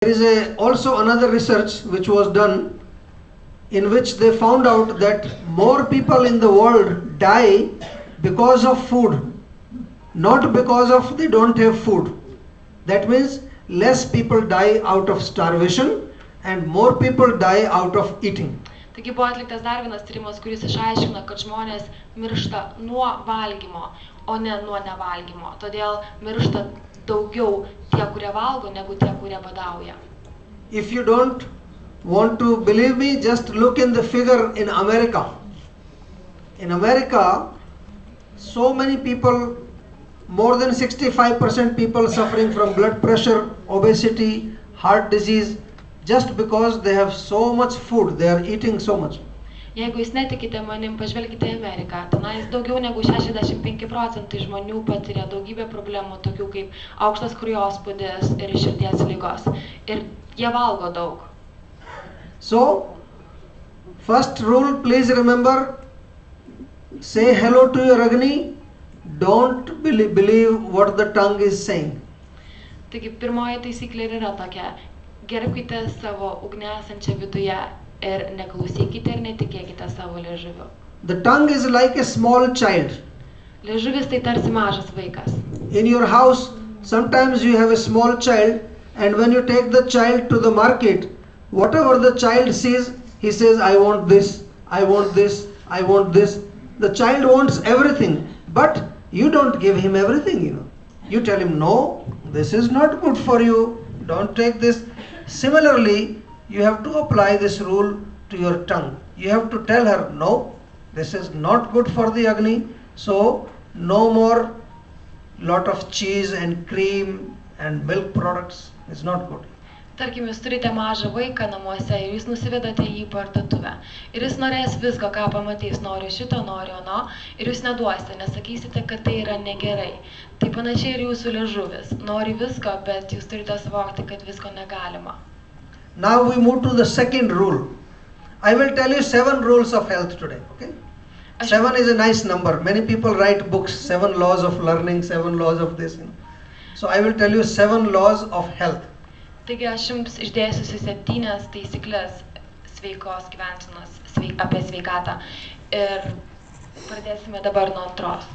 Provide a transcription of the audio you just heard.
There is also another research which was done in which they found out that more people in the world die because of food, not because of they don't have food. That means less people die out of starvation and more people die out of eating. Taigi buvo atliktas dar vienas tyrimas, kuris išaiškina, kad žmonės miršta nuo valgymo, o ne nuo nevalgymo. Todėl miršta daugiau tie, kurie valgo, negu tie, kurie badauja. If you don't want to believe me, just look in the figure in America. In America, so many people, more than 65% people suffering from blood pressure, obesity, heart disease, just because they have so much food, they are eating so much. Jeigu jūs netikite manim, pažvelkite į Ameriką. Tenais daugiau negu 65% žmonių patiria daugybę problemų, tokių kaip aukštas kraujospūdis ir širdies ligos. Ir jie valgo daug. So, first rule, please remember, say hello to your Agni. Don't believe what the tongue is saying. Taigi pirmoji taisyklė ir yra tokia: gerbkite savo ugnį esančią viduje ir neklausykite ir netikėkite savo liežuviu. The tongue is like a small child. Liežuvis tai tarsi mažas vaikas. In your house, sometimes you have a small child, and when you take the child to the market, whatever the child sees, he says, I want this, I want this, I want this. The child wants everything, but you don't give him everything, you know. You tell him, no, this is not good for you, don't take this. Similarly, you have to apply this rule to your tongue. You have to tell her, no, this is not good for the Agni, so no more lot of cheese and cream and milk products. It's not good. Tarkim, jūs turite mažą vaiką namuose ir jūs nusivedate jį į parduotuvę. Ir jis norės visko, ką pamatys, nori šito, nori ano, ir jūs neduosite, nesakysite, kad tai yra negerai. Tai panašiai ir jūsų liežuvis. Nori visko, bet jūs turite suvokti, kad visko negalima. Now we move to the second rule. I will tell you 7 rules of health today, okay? 7 is a nice number. Many people write books, 7 laws of learning, 7 laws of this. You know. So I will tell you 7 laws of health. Taigi aš jums išdėsiu 7 taisyklės sveikos gyvensenos apie sveikatą. Ir pradėsime dabar nuo antros.